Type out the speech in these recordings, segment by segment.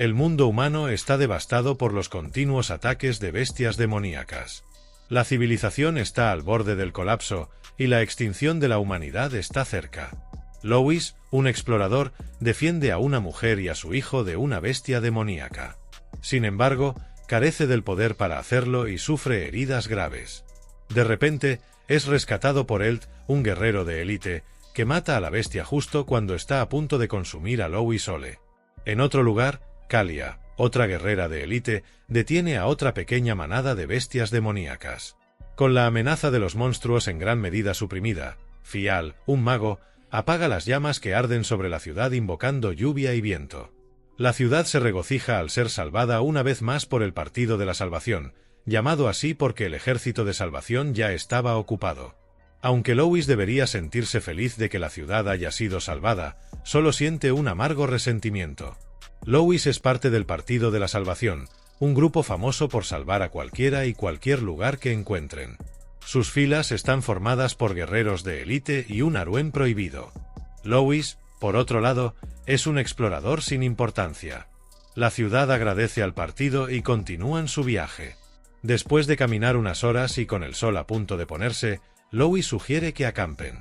El mundo humano está devastado por los continuos ataques de bestias demoníacas. La civilización está al borde del colapso y la extinción de la humanidad está cerca. Lois, un explorador, defiende a una mujer y a su hijo de una bestia demoníaca. Sin embargo, carece del poder para hacerlo y sufre heridas graves. De repente, es rescatado por Elt, un guerrero de élite, que mata a la bestia justo cuando está a punto de consumir a Lois Ole. En otro lugar, Kalia, otra guerrera de élite, detiene a otra pequeña manada de bestias demoníacas. Con la amenaza de los monstruos en gran medida suprimida, Fial, un mago, apaga las llamas que arden sobre la ciudad invocando lluvia y viento. La ciudad se regocija al ser salvada una vez más por el Partido de la Salvación, llamado así porque el ejército de salvación ya estaba ocupado. Aunque Lois debería sentirse feliz de que la ciudad haya sido salvada, solo siente un amargo resentimiento. Lois es parte del Partido de la Salvación, un grupo famoso por salvar a cualquiera y cualquier lugar que encuentren. Sus filas están formadas por guerreros de élite y un Aruen prohibido. Lois, por otro lado, es un explorador sin importancia. La ciudad agradece al partido y continúan su viaje. Después de caminar unas horas y con el sol a punto de ponerse, Lois sugiere que acampen.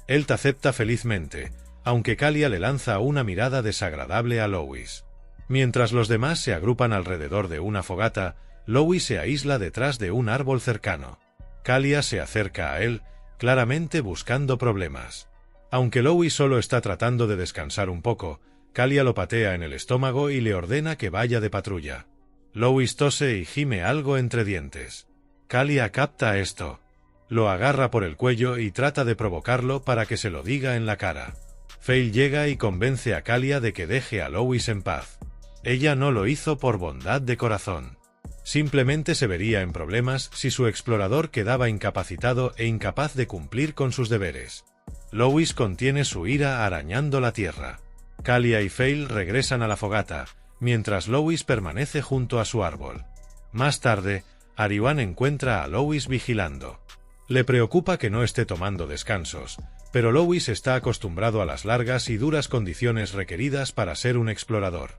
Elt acepta felizmente, aunque Kalia le lanza una mirada desagradable a Lois. Mientras los demás se agrupan alrededor de una fogata, Lois se aísla detrás de un árbol cercano. Kalia se acerca a él, claramente buscando problemas. Aunque Lois solo está tratando de descansar un poco, Kalia lo patea en el estómago y le ordena que vaya de patrulla. Lois tose y gime algo entre dientes. Kalia capta esto. Lo agarra por el cuello y trata de provocarlo para que se lo diga en la cara. Fail llega y convence a Kalia de que deje a Lois en paz. Ella no lo hizo por bondad de corazón. Simplemente se vería en problemas si su explorador quedaba incapacitado e incapaz de cumplir con sus deberes. Lois contiene su ira arañando la tierra. Kalia y Fail regresan a la fogata, mientras Lois permanece junto a su árbol. Más tarde, Ariwan encuentra a Lois vigilando. Le preocupa que no esté tomando descansos, pero Lois está acostumbrado a las largas y duras condiciones requeridas para ser un explorador.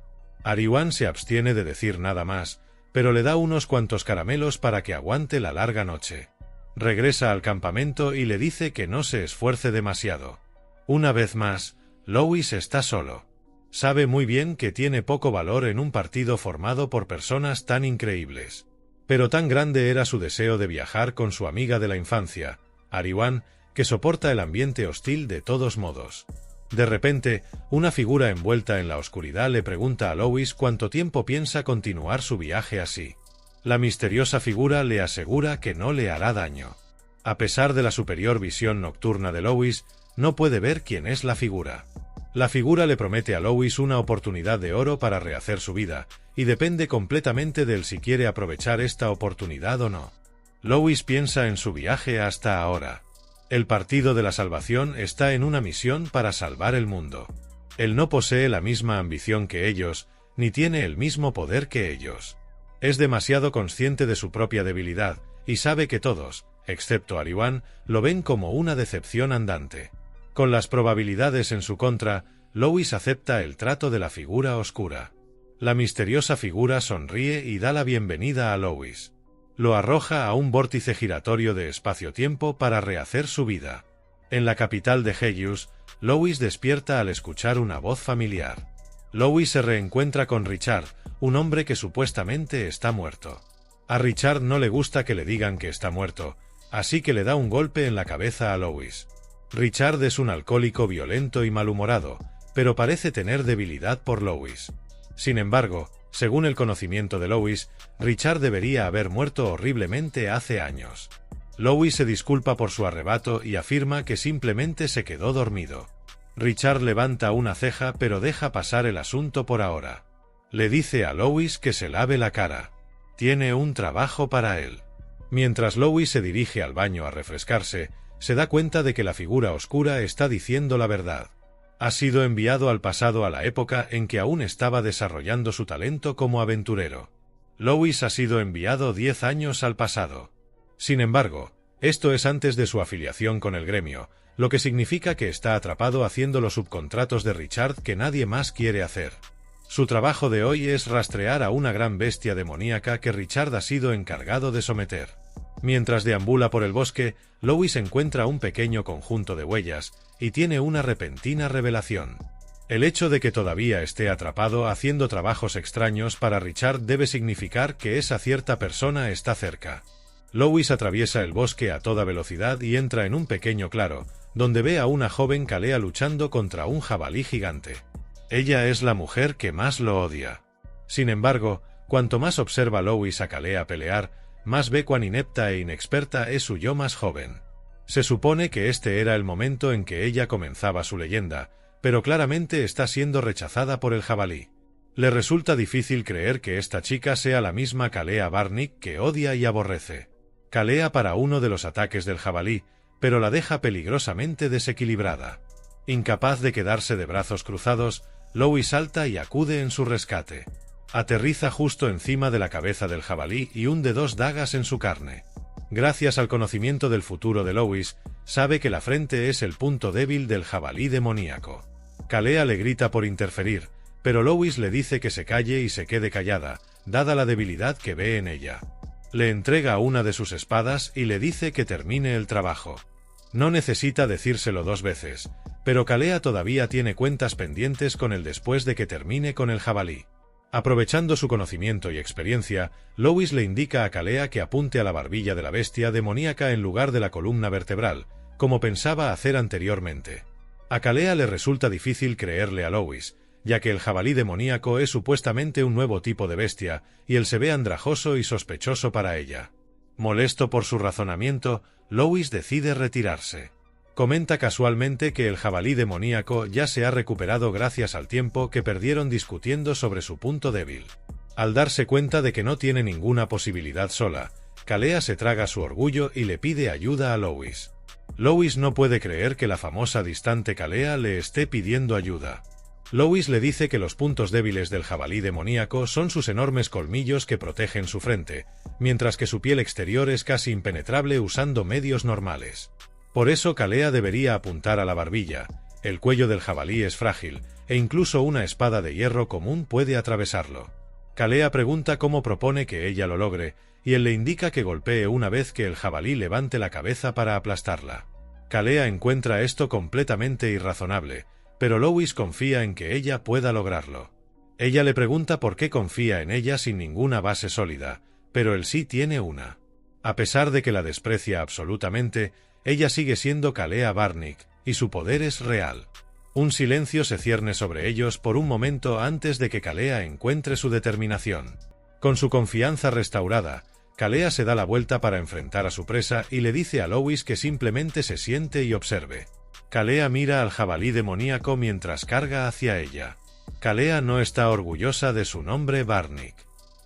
Ariwan se abstiene de decir nada más, pero le da unos cuantos caramelos para que aguante la larga noche. Regresa al campamento y le dice que no se esfuerce demasiado. Una vez más, Lois está solo. Sabe muy bien que tiene poco valor en un partido formado por personas tan increíbles. Pero tan grande era su deseo de viajar con su amiga de la infancia, Ariwan, que soporta el ambiente hostil de todos modos. De repente, una figura envuelta en la oscuridad le pregunta a Lois cuánto tiempo piensa continuar su viaje así. La misteriosa figura le asegura que no le hará daño. A pesar de la superior visión nocturna de Lois, no puede ver quién es la figura. La figura le promete a Lois una oportunidad de oro para rehacer su vida, y depende completamente de él si quiere aprovechar esta oportunidad o no. Lois piensa en su viaje hasta ahora. El Partido de la Salvación está en una misión para salvar el mundo. Él no posee la misma ambición que ellos, ni tiene el mismo poder que ellos. Es demasiado consciente de su propia debilidad, y sabe que todos, excepto Ariwan, lo ven como una decepción andante. Con las probabilidades en su contra, Lois acepta el trato de la figura oscura. La misteriosa figura sonríe y da la bienvenida a Lois. Lo arroja a un vórtice giratorio de espacio-tiempo para rehacer su vida. En la capital de Helios, Lois despierta al escuchar una voz familiar. Lois se reencuentra con Richard, un hombre que supuestamente está muerto. A Richard no le gusta que le digan que está muerto, así que le da un golpe en la cabeza a Lois. Richard es un alcohólico violento y malhumorado, pero parece tener debilidad por Lois. Sin embargo, según el conocimiento de Lois, Richard debería haber muerto horriblemente hace años. Lois se disculpa por su arrebato y afirma que simplemente se quedó dormido. Richard levanta una ceja pero deja pasar el asunto por ahora. Le dice a Lois que se lave la cara. Tiene un trabajo para él. Mientras Lois se dirige al baño a refrescarse, se da cuenta de que la figura oscura está diciendo la verdad. Ha sido enviado al pasado a la época en que aún estaba desarrollando su talento como aventurero. Lois ha sido enviado 10 años al pasado. Sin embargo, esto es antes de su afiliación con el gremio, lo que significa que está atrapado haciendo los subcontratos de Richard que nadie más quiere hacer. Su trabajo de hoy es rastrear a una gran bestia demoníaca que Richard ha sido encargado de someter. Mientras deambula por el bosque, Lois encuentra un pequeño conjunto de huellas y tiene una repentina revelación. El hecho de que todavía esté atrapado haciendo trabajos extraños para Richard debe significar que esa cierta persona está cerca. Lois atraviesa el bosque a toda velocidad y entra en un pequeño claro, donde ve a una joven Kalea luchando contra un jabalí gigante. Ella es la mujer que más lo odia. Sin embargo, cuanto más observa Lois a Kalea pelear, más ve cuán inepta e inexperta es su yo más joven. Se supone que este era el momento en que ella comenzaba su leyenda, pero claramente está siendo rechazada por el jabalí. Le resulta difícil creer que esta chica sea la misma Kalea Barnick que odia y aborrece. Kalea para uno de los ataques del jabalí, pero la deja peligrosamente desequilibrada. Incapaz de quedarse de brazos cruzados, Lois salta y acude en su rescate. Aterriza justo encima de la cabeza del jabalí y hunde 2 dagas en su carne. Gracias al conocimiento del futuro de Lois, sabe que la frente es el punto débil del jabalí demoníaco. Kalea le grita por interferir, pero Lois le dice que se calle y se quede callada, dada la debilidad que ve en ella. Le entrega una de sus espadas y le dice que termine el trabajo. No necesita decírselo 2 veces, pero Kalea todavía tiene cuentas pendientes con él después de que termine con el jabalí. Aprovechando su conocimiento y experiencia, Lois le indica a Kalea que apunte a la barbilla de la bestia demoníaca en lugar de la columna vertebral, como pensaba hacer anteriormente. A Kalea le resulta difícil creerle a Lois, ya que el jabalí demoníaco es supuestamente un nuevo tipo de bestia, y él se ve andrajoso y sospechoso para ella. Molesto por su razonamiento, Lois decide retirarse. Comenta casualmente que el jabalí demoníaco ya se ha recuperado gracias al tiempo que perdieron discutiendo sobre su punto débil. Al darse cuenta de que no tiene ninguna posibilidad sola, Kalea se traga su orgullo y le pide ayuda a Lois. Lois no puede creer que la famosa distante Kalea le esté pidiendo ayuda. Lois le dice que los puntos débiles del jabalí demoníaco son sus enormes colmillos que protegen su frente, mientras que su piel exterior es casi impenetrable usando medios normales. Por eso Kalea debería apuntar a la barbilla. El cuello del jabalí es frágil, e incluso una espada de hierro común puede atravesarlo. Kalea pregunta cómo propone que ella lo logre, y él le indica que golpee una vez que el jabalí levante la cabeza para aplastarla. Kalea encuentra esto completamente irrazonable, pero Lois confía en que ella pueda lograrlo. Ella le pregunta por qué confía en ella sin ninguna base sólida, pero él sí tiene una. A pesar de que la desprecia absolutamente, ella sigue siendo Kalea Barnick, y su poder es real. Un silencio se cierne sobre ellos por un momento antes de que Kalea encuentre su determinación. Con su confianza restaurada, Kalea se da la vuelta para enfrentar a su presa y le dice a Lois que simplemente se siente y observe. Kalea mira al jabalí demoníaco mientras carga hacia ella. Kalea no está orgullosa de su nombre Barnick.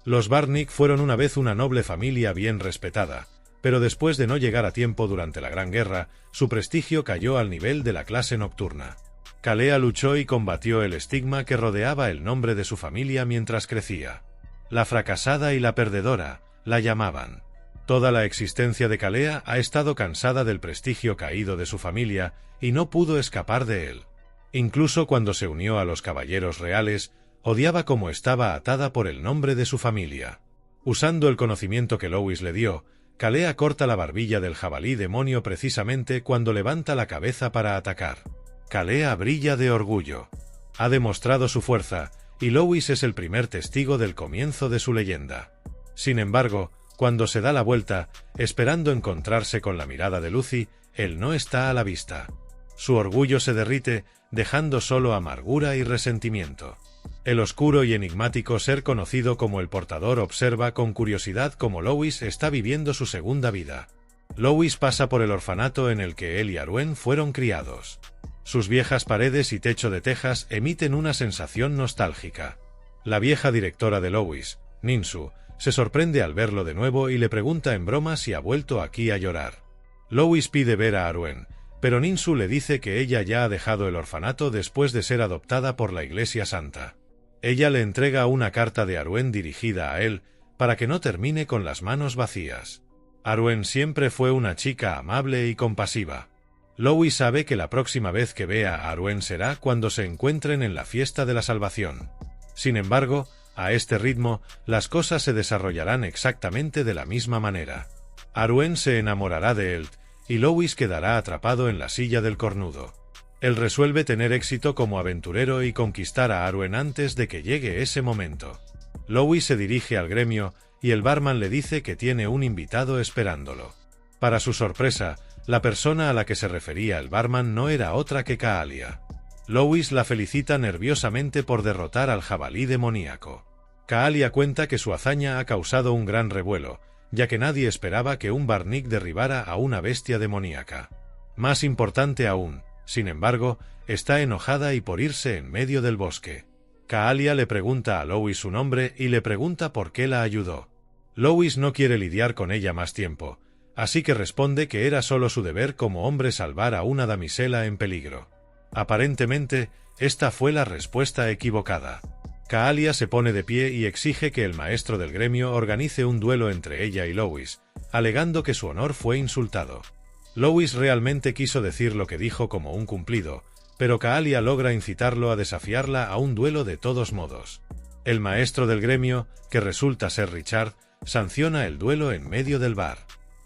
Los Barnick fueron una vez una noble familia bien respetada, pero después de no llegar a tiempo durante la Gran Guerra, su prestigio cayó al nivel de la clase nocturna. Kalea luchó y combatió el estigma que rodeaba el nombre de su familia mientras crecía. La fracasada y la perdedora, la llamaban. Toda la existencia de Kalea ha estado cansada del prestigio caído de su familia y no pudo escapar de él. Incluso cuando se unió a los caballeros reales, odiaba cómo estaba atada por el nombre de su familia. Usando el conocimiento que Lois le dio, Kalea corta la barbilla del jabalí demonio precisamente cuando levanta la cabeza para atacar. Kalea brilla de orgullo. Ha demostrado su fuerza, y Lois es el primer testigo del comienzo de su leyenda. Sin embargo, cuando se da la vuelta, esperando encontrarse con la mirada de Lucy, él no está a la vista. Su orgullo se derrite, dejando solo amargura y resentimiento. El oscuro y enigmático ser conocido como el Portador observa con curiosidad cómo Lois está viviendo su segunda vida. Lois pasa por el orfanato en el que él y Arwen fueron criados. Sus viejas paredes y techo de tejas emiten una sensación nostálgica. La vieja directora de Lois, Ninsu, se sorprende al verlo de nuevo y le pregunta en broma si ha vuelto aquí a llorar. Lois pide ver a Arwen, pero Ninsu le dice que ella ya ha dejado el orfanato después de ser adoptada por la Iglesia Santa. Ella le entrega una carta de Arwen dirigida a él, para que no termine con las manos vacías. Arwen siempre fue una chica amable y compasiva. Lois sabe que la próxima vez que vea a Arwen será cuando se encuentren en la fiesta de la salvación. Sin embargo, a este ritmo, las cosas se desarrollarán exactamente de la misma manera. Arwen se enamorará de él, y Lois quedará atrapado en la silla del cornudo. Él resuelve tener éxito como aventurero y conquistar a Arwen antes de que llegue ese momento. Lois se dirige al gremio, y el barman le dice que tiene un invitado esperándolo. Para su sorpresa, la persona a la que se refería el barman no era otra que Kaalia. Lois la felicita nerviosamente por derrotar al jabalí demoníaco. Kaalia cuenta que su hazaña ha causado un gran revuelo, ya que nadie esperaba que un Barnick derribara a una bestia demoníaca. Más importante aún, sin embargo, está enojada y por irse en medio del bosque. Kaalia le pregunta a Lois su nombre y le pregunta por qué la ayudó. Lois no quiere lidiar con ella más tiempo, así que responde que era solo su deber como hombre salvar a una damisela en peligro. Aparentemente, esta fue la respuesta equivocada. Kaalia se pone de pie y exige que el maestro del gremio organice un duelo entre ella y Lois, alegando que su honor fue insultado. Lois realmente quiso decir lo que dijo como un cumplido, pero Kaalia logra incitarlo a desafiarla a un duelo de todos modos. El maestro del gremio, que resulta ser Richard, sanciona el duelo en medio del bar.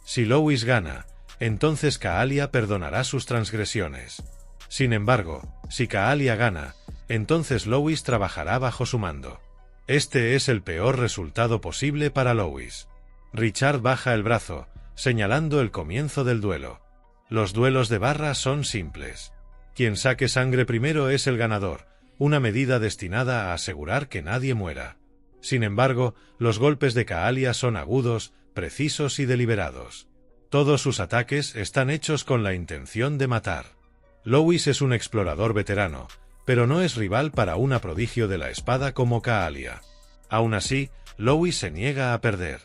Si Lois gana, entonces Kaalia perdonará sus transgresiones. Sin embargo, si Kaalia gana, entonces Lois trabajará bajo su mando. Este es el peor resultado posible para Lois. Richard baja el brazo, señalando el comienzo del duelo. Los duelos de barra son simples. Quien saque sangre primero es el ganador, una medida destinada a asegurar que nadie muera. Sin embargo, los golpes de Kaalia son agudos, precisos y deliberados. Todos sus ataques están hechos con la intención de matar. Lois es un explorador veterano, pero no es rival para una prodigio de la espada como Kaalia. Aún así, Lois se niega a perder.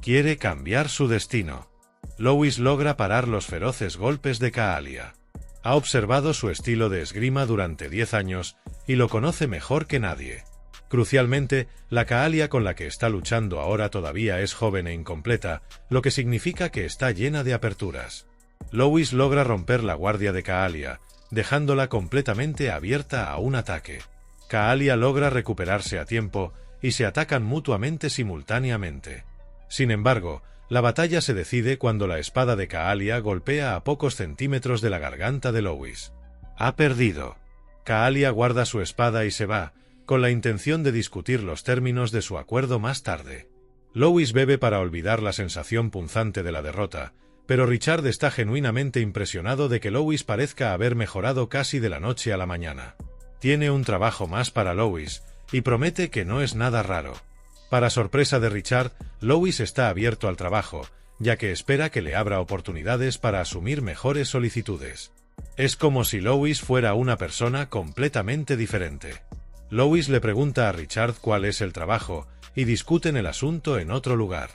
Quiere cambiar su destino. Lois logra parar los feroces golpes de Kaalia. Ha observado su estilo de esgrima durante 10 años y lo conoce mejor que nadie. Crucialmente, la Kaalia con la que está luchando ahora todavía es joven e incompleta, lo que significa que está llena de aperturas. Lois logra romper la guardia de Kaalia, dejándola completamente abierta a un ataque. Kaalia logra recuperarse a tiempo y se atacan mutuamente simultáneamente. Sin embargo, la batalla se decide cuando la espada de Kaalia golpea a pocos centímetros de la garganta de Lois. Ha perdido. Kaalia guarda su espada y se va, con la intención de discutir los términos de su acuerdo más tarde. Lois bebe para olvidar la sensación punzante de la derrota, pero Richard está genuinamente impresionado de que Lois parezca haber mejorado casi de la noche a la mañana. Tiene un trabajo más para Lois, y promete que no es nada raro. Para sorpresa de Richard, Lois está abierto al trabajo, ya que espera que le abra oportunidades para asumir mejores solicitudes. Es como si Lois fuera una persona completamente diferente. Lois le pregunta a Richard cuál es el trabajo, y discuten el asunto en otro lugar.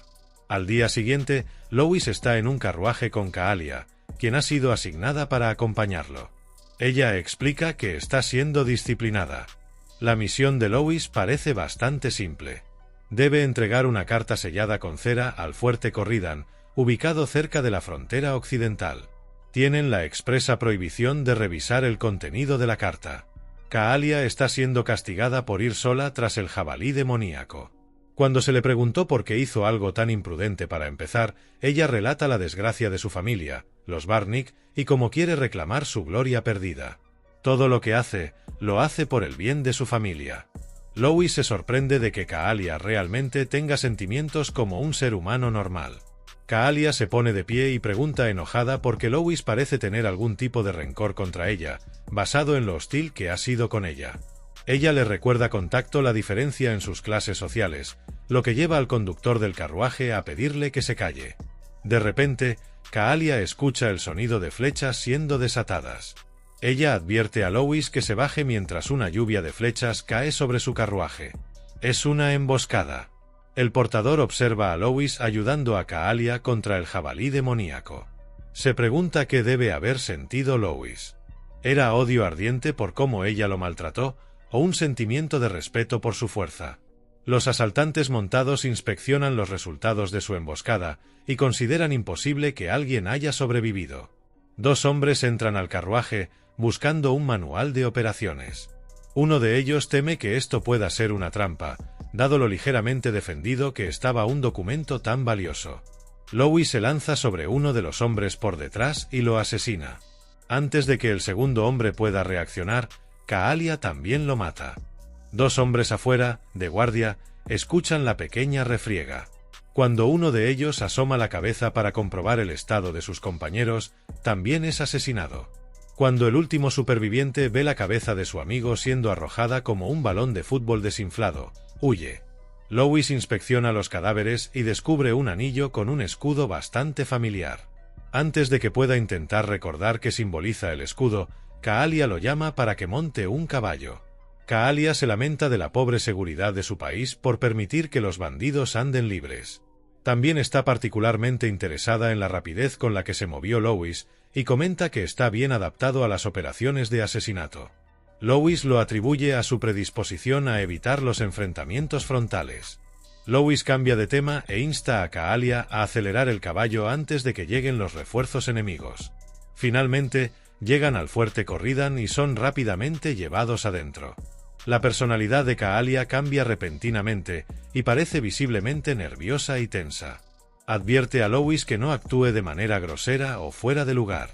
Al día siguiente, Lois está en un carruaje con Kaalia, quien ha sido asignada para acompañarlo. Ella explica que está siendo disciplinada. La misión de Lois parece bastante simple. Debe entregar una carta sellada con cera al fuerte Corridan, ubicado cerca de la frontera occidental. Tienen la expresa prohibición de revisar el contenido de la carta. Kaalia está siendo castigada por ir sola tras el jabalí demoníaco. Cuando se le preguntó por qué hizo algo tan imprudente para empezar, ella relata la desgracia de su familia, los Barnick, y cómo quiere reclamar su gloria perdida. Todo lo que hace, lo hace por el bien de su familia. Lois se sorprende de que Kaalia realmente tenga sentimientos como un ser humano normal. Kaalia se pone de pie y pregunta enojada por qué Lois parece tener algún tipo de rencor contra ella, basado en lo hostil que ha sido con ella. Ella le recuerda con tacto la diferencia en sus clases sociales, lo que lleva al conductor del carruaje a pedirle que se calle. De repente, Kaalia escucha el sonido de flechas siendo desatadas. Ella advierte a Lois que se baje mientras una lluvia de flechas cae sobre su carruaje. Es una emboscada. El portador observa a Lois ayudando a Kaalia contra el jabalí demoníaco. Se pregunta qué debe haber sentido Lois. ¿Era odio ardiente por cómo ella lo maltrató, o un sentimiento de respeto por su fuerza? Los asaltantes montados inspeccionan los resultados de su emboscada y consideran imposible que alguien haya sobrevivido. Dos hombres entran al carruaje buscando un manual de operaciones. Uno de ellos teme que esto pueda ser una trampa, dado lo ligeramente defendido que estaba un documento tan valioso. Lois se lanza sobre uno de los hombres por detrás y lo asesina. Antes de que el segundo hombre pueda reaccionar, Kaalia también lo mata. Dos hombres afuera, de guardia, escuchan la pequeña refriega. Cuando uno de ellos asoma la cabeza para comprobar el estado de sus compañeros, también es asesinado. Cuando el último superviviente ve la cabeza de su amigo siendo arrojada como un balón de fútbol desinflado, huye. Lois inspecciona los cadáveres y descubre un anillo con un escudo bastante familiar. Antes de que pueda intentar recordar qué simboliza el escudo, Kaalia lo llama para que monte un caballo. Kaalia se lamenta de la pobre seguridad de su país por permitir que los bandidos anden libres. También está particularmente interesada en la rapidez con la que se movió Lois y comenta que está bien adaptado a las operaciones de asesinato. Lois lo atribuye a su predisposición a evitar los enfrentamientos frontales. Lois cambia de tema e insta a Kaalia a acelerar el caballo antes de que lleguen los refuerzos enemigos. Finalmente, llegan al fuerte Corridan y son rápidamente llevados adentro. La personalidad de Kaalia cambia repentinamente y parece visiblemente nerviosa y tensa. Advierte a Lois que no actúe de manera grosera o fuera de lugar.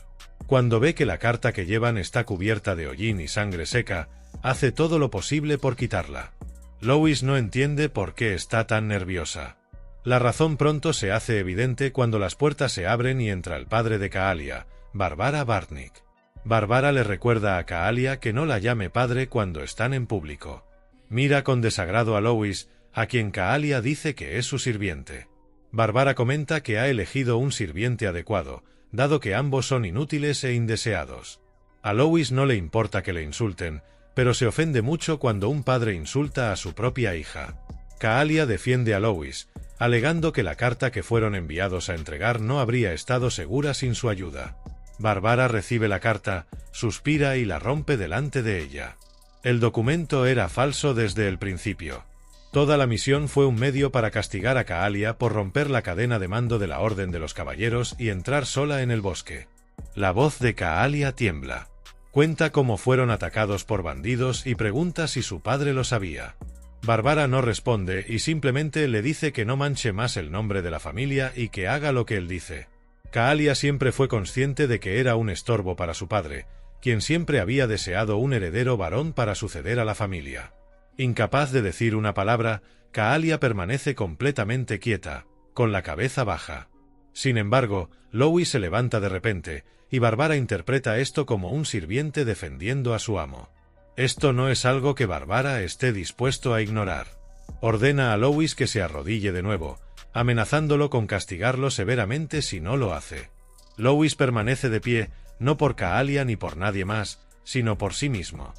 Cuando ve que la carta que llevan está cubierta de hollín y sangre seca, hace todo lo posible por quitarla. Lois no entiende por qué está tan nerviosa. La razón pronto se hace evidente cuando las puertas se abren y entra el padre de Kaalia, Barbara Bartnick. Barbara le recuerda a Kaalia que no la llame padre cuando están en público. Mira con desagrado a Lois, a quien Kaalia dice que es su sirviente. Barbara comenta que ha elegido un sirviente adecuado, dado que ambos son inútiles e indeseados. A Lois no le importa que le insulten, pero se ofende mucho cuando un padre insulta a su propia hija. Kaalia defiende a Lois, alegando que la carta que fueron enviados a entregar no habría estado segura sin su ayuda. Barbara recibe la carta, suspira y la rompe delante de ella. El documento era falso desde el principio. Toda la misión fue un medio para castigar a Kaalia por romper la cadena de mando de la Orden de los Caballeros y entrar sola en el bosque. La voz de Kaalia tiembla. Cuenta cómo fueron atacados por bandidos y pregunta si su padre lo sabía. Barbara no responde y simplemente le dice que no manche más el nombre de la familia y que haga lo que él dice. Kaalia siempre fue consciente de que era un estorbo para su padre, quien siempre había deseado un heredero varón para suceder a la familia. Incapaz de decir una palabra, Kaalia permanece completamente quieta, con la cabeza baja. Sin embargo, Lois se levanta de repente, y Barbara interpreta esto como un sirviente defendiendo a su amo. Esto no es algo que Barbara esté dispuesto a ignorar. Ordena a Lois que se arrodille de nuevo, amenazándolo con castigarlo severamente si no lo hace. Lois permanece de pie, no por Kaalia ni por nadie más, sino por sí mismo.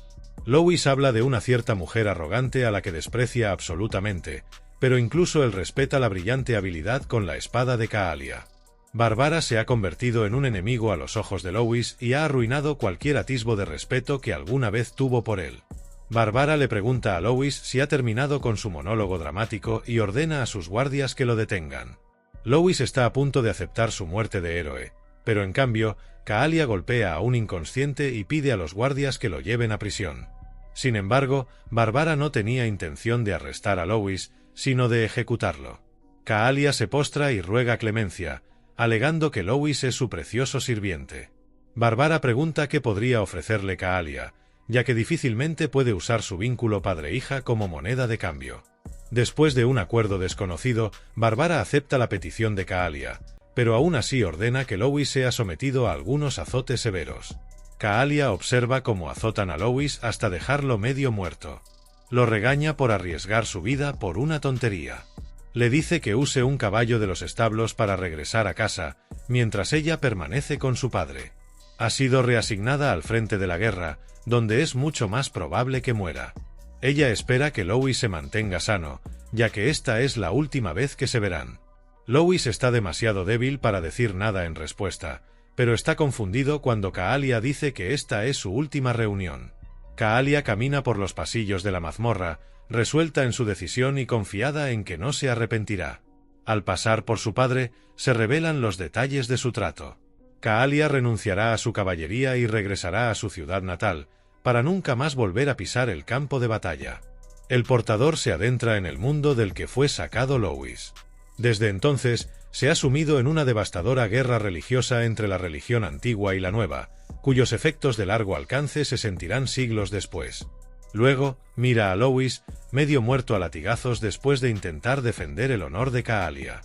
Lois habla de una cierta mujer arrogante a la que desprecia absolutamente, pero incluso él respeta la brillante habilidad con la espada de Kaalia. Barbara se ha convertido en un enemigo a los ojos de Lois y ha arruinado cualquier atisbo de respeto que alguna vez tuvo por él. Barbara le pregunta a Lois si ha terminado con su monólogo dramático y ordena a sus guardias que lo detengan. Lois está a punto de aceptar su muerte de héroe, pero en cambio, Kaalia golpea a un inconsciente y pide a los guardias que lo lleven a prisión. Sin embargo, Barbara no tenía intención de arrestar a Lois, sino de ejecutarlo. Kaalia se postra y ruega clemencia, alegando que Lois es su precioso sirviente. Barbara pregunta qué podría ofrecerle Kaalia, ya que difícilmente puede usar su vínculo padre-hija como moneda de cambio. Después de un acuerdo desconocido, Barbara acepta la petición de Kaalia, pero aún así ordena que Lois sea sometido a algunos azotes severos. Kaalia observa cómo azotan a Lois hasta dejarlo medio muerto. Lo regaña por arriesgar su vida por una tontería. Le dice que use un caballo de los establos para regresar a casa, mientras ella permanece con su padre. Ha sido reasignada al frente de la guerra, donde es mucho más probable que muera. Ella espera que Lois se mantenga sano, ya que esta es la última vez que se verán. Lois está demasiado débil para decir nada en respuesta, pero está confundido cuando Kaalia dice que esta es su última reunión. Kaalia camina por los pasillos de la mazmorra, resuelta en su decisión y confiada en que no se arrepentirá. Al pasar por su padre, se revelan los detalles de su trato. Kaalia renunciará a su caballería y regresará a su ciudad natal, para nunca más volver a pisar el campo de batalla. El portador se adentra en el mundo del que fue sacado Louis. Desde entonces, se ha sumido en una devastadora guerra religiosa entre la religión antigua y la nueva, cuyos efectos de largo alcance se sentirán siglos después. Luego, mira a Louis, medio muerto a latigazos después de intentar defender el honor de Kaalia.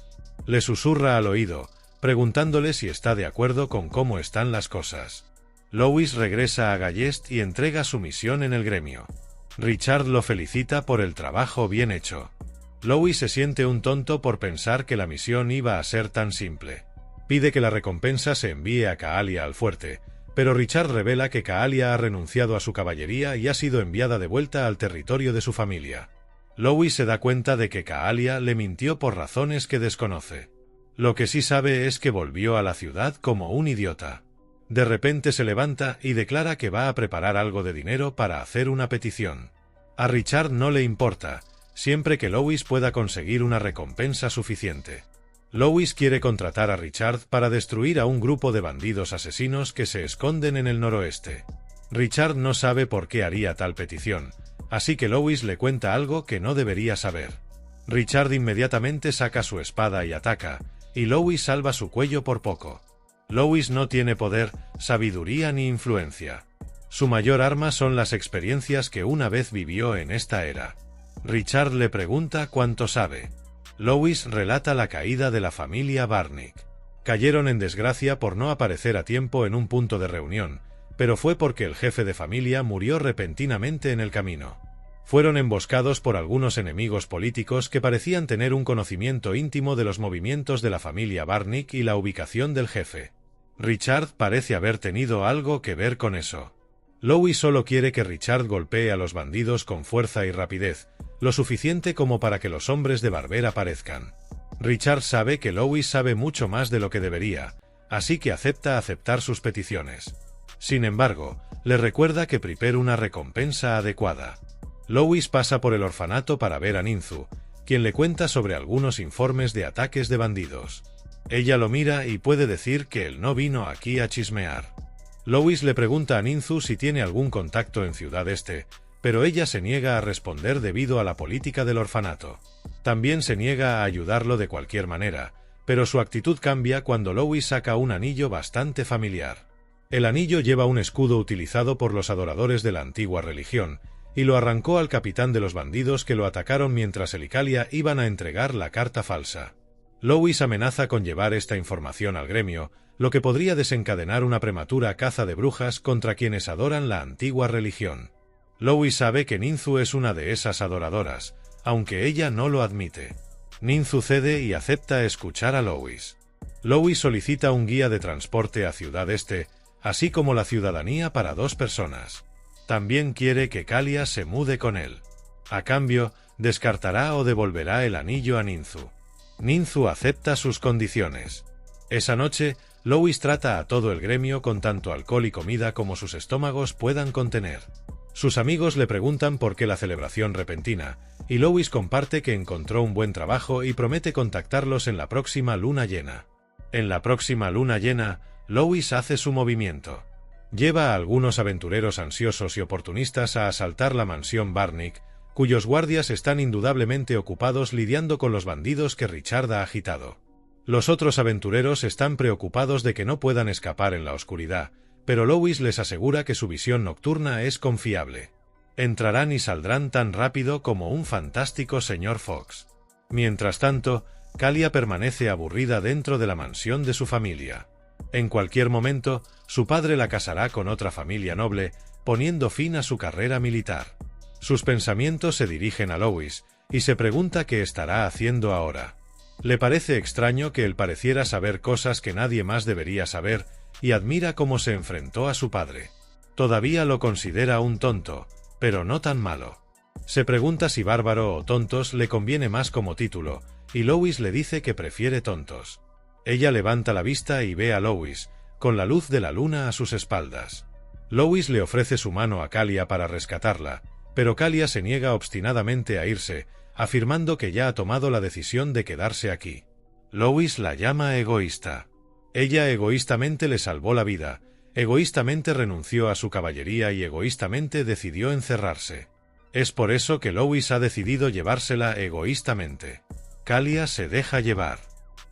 Le susurra al oído, preguntándole si está de acuerdo con cómo están las cosas. Louis regresa a Gallest y entrega su misión en el gremio. Richard lo felicita por el trabajo bien hecho. Louis se siente un tonto por pensar que la misión iba a ser tan simple. Pide que la recompensa se envíe a Kaalia al fuerte, pero Richard revela que Kaalia ha renunciado a su caballería y ha sido enviada de vuelta al territorio de su familia. Louis se da cuenta de que Kaalia le mintió por razones que desconoce. Lo que sí sabe es que volvió a la ciudad como un idiota. De repente se levanta y declara que va a preparar algo de dinero para hacer una petición. A Richard no le importa, siempre que Louis pueda conseguir una recompensa suficiente. Louis quiere contratar a Richard para destruir a un grupo de bandidos asesinos que se esconden en el noroeste. Richard no sabe por qué haría tal petición, así que Louis le cuenta algo que no debería saber. Richard inmediatamente saca su espada y ataca, y Louis salva su cuello por poco. Louis no tiene poder, sabiduría ni influencia. Su mayor arma son las experiencias que una vez vivió en esta era. Richard le pregunta cuánto sabe. Louis relata la caída de la familia Barnick. Cayeron en desgracia por no aparecer a tiempo en un punto de reunión, pero fue porque el jefe de familia murió repentinamente en el camino. Fueron emboscados por algunos enemigos políticos que parecían tener un conocimiento íntimo de los movimientos de la familia Barnick y la ubicación del jefe. Richard parece haber tenido algo que ver con eso. Louis solo quiere que Richard golpee a los bandidos con fuerza y rapidez, lo suficiente como para que los hombres de Barber aparezcan. Richard sabe que Louis sabe mucho más de lo que debería, así que acepta aceptar sus peticiones. Sin embargo, le recuerda que prepare una recompensa adecuada. Louis pasa por el orfanato para ver a Ninzu, quien le cuenta sobre algunos informes de ataques de bandidos. Ella lo mira y puede decir que él no vino aquí a chismear. Louis le pregunta a Ninzu si tiene algún contacto en Ciudad Este, pero ella se niega a responder debido a la política del orfanato. También se niega a ayudarlo de cualquier manera, pero su actitud cambia cuando Louis saca un anillo bastante familiar. El anillo lleva un escudo utilizado por los adoradores de la antigua religión, y lo arrancó al capitán de los bandidos que lo atacaron mientras el Icalia iban a entregar la carta falsa. Louis amenaza con llevar esta información al gremio, lo que podría desencadenar una prematura caza de brujas contra quienes adoran la antigua religión. Louis sabe que Ninzu es una de esas adoradoras, aunque ella no lo admite. Ninzu cede y acepta escuchar a Louis. Louis solicita un guía de transporte a Ciudad Este, así como la ciudadanía para 2 personas. También quiere que Kaalia se mude con él. A cambio, descartará o devolverá el anillo a Ninzu. Ninzu acepta sus condiciones. Esa noche, Louis trata a todo el gremio con tanto alcohol y comida como sus estómagos puedan contener. Sus amigos le preguntan por qué la celebración repentina, y Louis comparte que encontró un buen trabajo y promete contactarlos en la próxima luna llena. En la próxima luna llena, Louis hace su movimiento. Lleva a algunos aventureros ansiosos y oportunistas a asaltar la mansión Barnick, cuyos guardias están indudablemente ocupados lidiando con los bandidos que Richard ha agitado. Los otros aventureros están preocupados de que no puedan escapar en la oscuridad, pero Louis les asegura que su visión nocturna es confiable. Entrarán y saldrán tan rápido como un fantástico señor Fox. Mientras tanto, Kaalia permanece aburrida dentro de la mansión de su familia. En cualquier momento, su padre la casará con otra familia noble, poniendo fin a su carrera militar. Sus pensamientos se dirigen a Louis, y se pregunta qué estará haciendo ahora. Le parece extraño que él pareciera saber cosas que nadie más debería saber, y admira cómo se enfrentó a su padre. Todavía lo considera un tonto, pero no tan malo. Se pregunta si bárbaro o tontos le conviene más como título, y Louis le dice que prefiere tontos. Ella levanta la vista y ve a Louis, con la luz de la luna a sus espaldas. Louis le ofrece su mano a Kaalia para rescatarla, pero Kaalia se niega obstinadamente a irse, afirmando que ya ha tomado la decisión de quedarse aquí. Louis la llama egoísta. Ella egoístamente le salvó la vida, egoístamente renunció a su caballería y egoístamente decidió encerrarse. Es por eso que Louis ha decidido llevársela egoístamente. Kalia se deja llevar.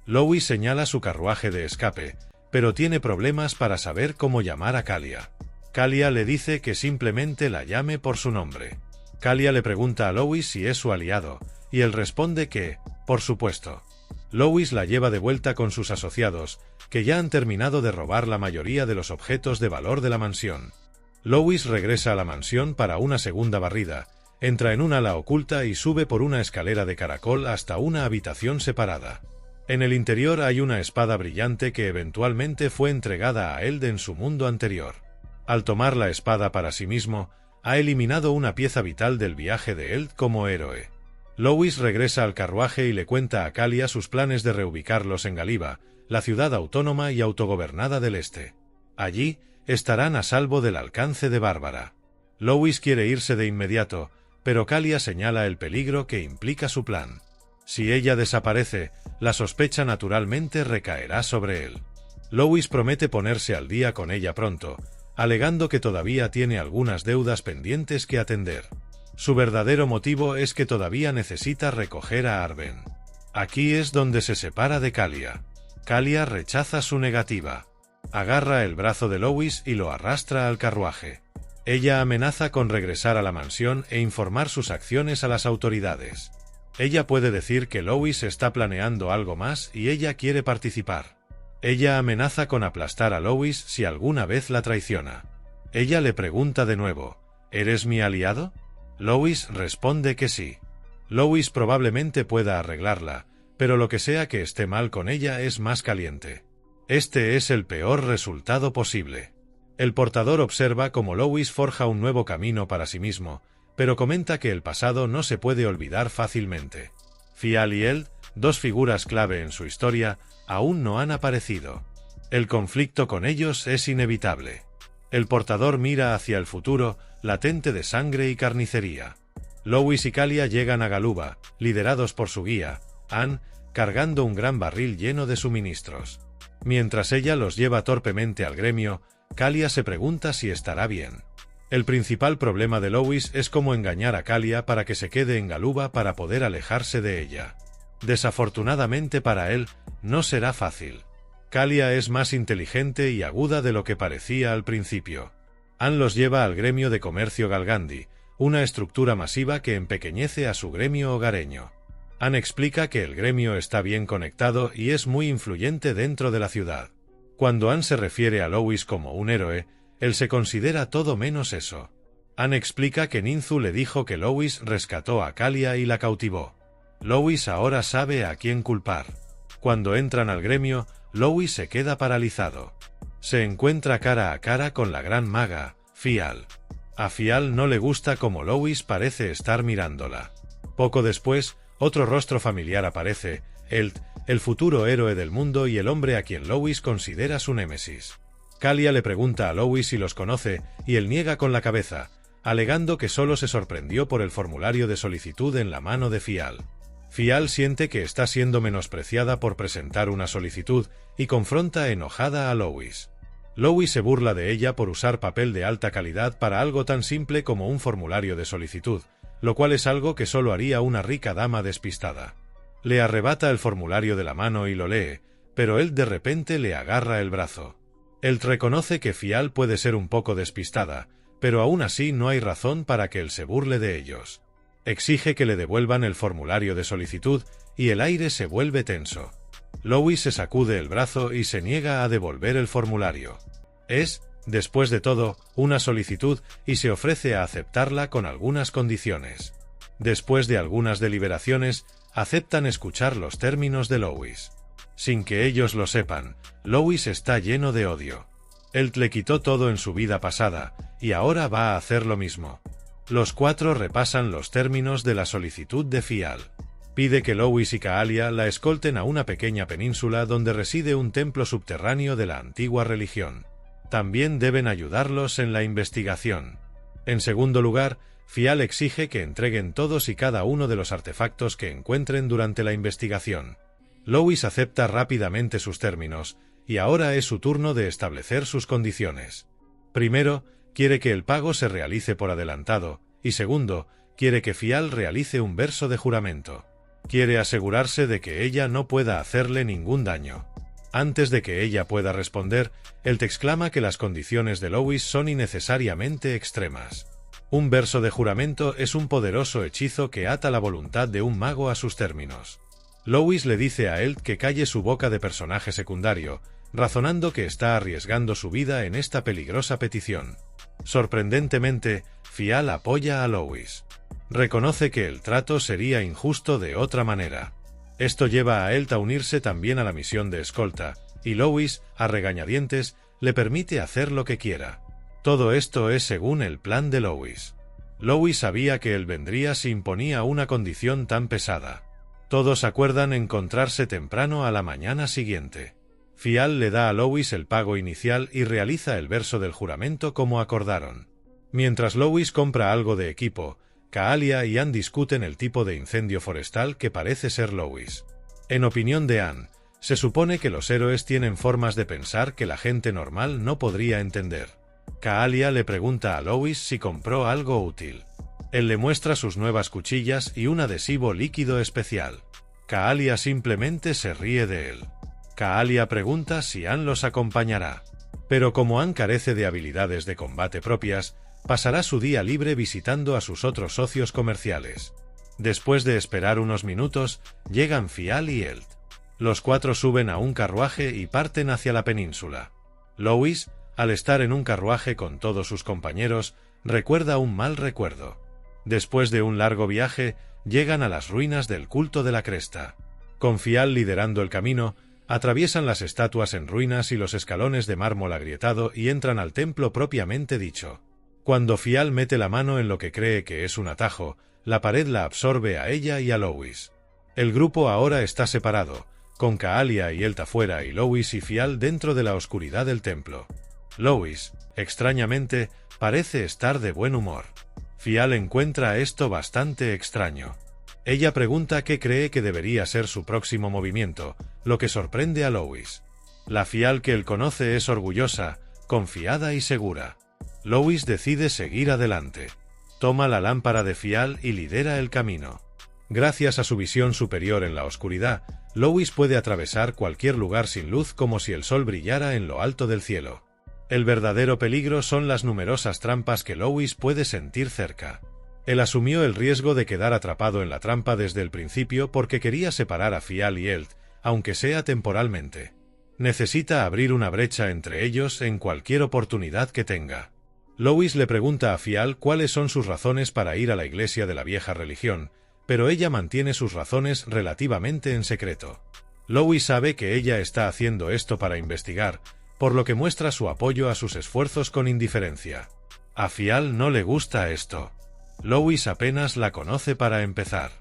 Louis señala su carruaje de escape, pero tiene problemas para saber cómo llamar a Kalia. Kalia le dice que simplemente la llame por su nombre. Kalia le pregunta a Louis si es su aliado, y él responde que, por supuesto. Louis la lleva de vuelta con sus asociados, que ya han terminado de robar la mayoría de los objetos de valor de la mansión. Louis regresa a la mansión para una segunda barrida, entra en un ala oculta y sube por una escalera de caracol hasta una habitación separada. En el interior hay una espada brillante que eventualmente fue entregada a Eld en su mundo anterior. Al tomar la espada para sí mismo, ha eliminado una pieza vital del viaje de Eld como héroe. Louis regresa al carruaje y le cuenta a Kalia sus planes de reubicarlos en Galiba, la ciudad autónoma y autogobernada del este. Allí, estarán a salvo del alcance de Bárbara. Louis quiere irse de inmediato, pero Kalia señala el peligro que implica su plan. Si ella desaparece, la sospecha naturalmente recaerá sobre él. Louis promete ponerse al día con ella pronto, alegando que todavía tiene algunas deudas pendientes que atender. Su verdadero motivo es que todavía necesita recoger a Arben. Aquí es donde se separa de Kalia. Kalia rechaza su negativa. Agarra el brazo de Louis y lo arrastra al carruaje. Ella amenaza con regresar a la mansión e informar sus acciones a las autoridades. Ella puede decir que Louis está planeando algo más y ella quiere participar. Ella amenaza con aplastar a Louis si alguna vez la traiciona. Ella le pregunta de nuevo, ¿eres mi aliado? Louis responde que sí. Louis probablemente pueda arreglarla, pero lo que sea que esté mal con ella es más caliente. Este es el peor resultado posible. El portador observa cómo Louis forja un nuevo camino para sí mismo, pero comenta que el pasado no se puede olvidar fácilmente. Fial y Eld, dos figuras clave en su historia, aún no han aparecido. El conflicto con ellos es inevitable. El portador mira hacia el futuro, latente de sangre y carnicería. Louis y Kalia llegan a Galuba, liderados por su guía, Anne, cargando un gran barril lleno de suministros. Mientras ella los lleva torpemente al gremio, Kalia se pregunta si estará bien. El principal problema de Louis es cómo engañar a Kalia para que se quede en Galuba para poder alejarse de ella. Desafortunadamente para él, no será fácil. Kalia es más inteligente y aguda de lo que parecía al principio. Anne los lleva al gremio de comercio Galgandi, una estructura masiva que empequeñece a su gremio hogareño. Anne explica que el gremio está bien conectado y es muy influyente dentro de la ciudad. Cuando Anne se refiere a Louis como un héroe, él se considera todo menos eso. Anne explica que Ninzu le dijo que Louis rescató a Kalia y la cautivó. Louis ahora sabe a quién culpar. Cuando entran al gremio, Louis se queda paralizado. Se encuentra cara a cara con la gran maga, Fial. A Fial no le gusta cómo Louis parece estar mirándola. Poco después, otro rostro familiar aparece, Eld, el futuro héroe del mundo y el hombre a quien Louis considera su némesis. Kalia le pregunta a Louis si los conoce, y él niega con la cabeza, alegando que solo se sorprendió por el formulario de solicitud en la mano de Fial. Fial siente que está siendo menospreciada por presentar una solicitud, y confronta enojada a Louis. Louis se burla de ella por usar papel de alta calidad para algo tan simple como un formulario de solicitud, lo cual es algo que solo haría una rica dama despistada. Le arrebata el formulario de la mano y lo lee, pero él de repente le agarra el brazo. Él reconoce que Fial puede ser un poco despistada, pero aún así no hay razón para que él se burle de ellos. Exige que le devuelvan el formulario de solicitud, y el aire se vuelve tenso. Louis se sacude el brazo y se niega a devolver el formulario. Es, después de todo, una solicitud y se ofrece a aceptarla con algunas condiciones. Después de algunas deliberaciones, aceptan escuchar los términos de Louis. Sin que ellos lo sepan, Louis está lleno de odio. Él le quitó todo en su vida pasada, y ahora va a hacer lo mismo. Los cuatro repasan los términos de la solicitud de Fial. Pide que Louis y Kalia la escolten a una pequeña península donde reside un templo subterráneo de la antigua religión. También deben ayudarlos en la investigación. En segundo lugar, Fial exige que entreguen todos y cada uno de los artefactos que encuentren durante la investigación. Louis acepta rápidamente sus términos, y ahora es su turno de establecer sus condiciones. Primero, quiere que el pago se realice por adelantado, y segundo, quiere que Fial realice un verso de juramento. Quiere asegurarse de que ella no pueda hacerle ningún daño. Antes de que ella pueda responder, él te exclama que las condiciones de Louis son innecesariamente extremas. Un verso de juramento es un poderoso hechizo que ata la voluntad de un mago a sus términos. Louis le dice a Elt que calle su boca de personaje secundario, razonando que está arriesgando su vida en esta peligrosa petición. Sorprendentemente, Fial apoya a Louis. Reconoce que el trato sería injusto de otra manera. Esto lleva a Elt a unirse también a la misión de escolta, y Louis, a regañadientes, le permite hacer lo que quiera. Todo esto es según el plan de Louis. Louis sabía que él vendría si imponía una condición tan pesada. Todos acuerdan encontrarse temprano a la mañana siguiente. Fial le da a Louis el pago inicial y realiza el verso del juramento como acordaron. Mientras Louis compra algo de equipo, Kaalia y Anne discuten el tipo de incendio forestal que parece ser Louis. En opinión de Anne, se supone que los héroes tienen formas de pensar que la gente normal no podría entender. Kaalia le pregunta a Louis si compró algo útil. Él le muestra sus nuevas cuchillas y un adhesivo líquido especial. Kaalia simplemente se ríe de él. Kaalia pregunta si Anne los acompañará. Pero como Anne carece de habilidades de combate propias, pasará su día libre visitando a sus otros socios comerciales. Después de esperar unos minutos, llegan Fial y Elt. Los cuatro suben a un carruaje y parten hacia la península. Louis, al estar en un carruaje con todos sus compañeros, recuerda un mal recuerdo. Después de un largo viaje, llegan a las ruinas del culto de la cresta. Con Fial liderando el camino, atraviesan las estatuas en ruinas y los escalones de mármol agrietado y entran al templo propiamente dicho. Cuando Fial mete la mano en lo que cree que es un atajo, la pared la absorbe a ella y a Louis. El grupo ahora está separado, con Kaalia y Elt afuera y Louis y Fial dentro de la oscuridad del templo. Louis, extrañamente, parece estar de buen humor. Fial encuentra esto bastante extraño. Ella pregunta qué cree que debería ser su próximo movimiento, lo que sorprende a Louis. La Fial que él conoce es orgullosa, confiada y segura. Louis decide seguir adelante. Toma la lámpara de Fial y lidera el camino. Gracias a su visión superior en la oscuridad, Louis puede atravesar cualquier lugar sin luz como si el sol brillara en lo alto del cielo. El verdadero peligro son las numerosas trampas que Louis puede sentir cerca. Él asumió el riesgo de quedar atrapado en la trampa desde el principio porque quería separar a Fial y Elt, aunque sea temporalmente. Necesita abrir una brecha entre ellos en cualquier oportunidad que tenga. Louis le pregunta a Fial cuáles son sus razones para ir a la iglesia de la vieja religión, pero ella mantiene sus razones relativamente en secreto. Louis sabe que ella está haciendo esto para investigar, por lo que muestra su apoyo a sus esfuerzos con indiferencia. A Fial no le gusta esto. Louis apenas la conoce para empezar.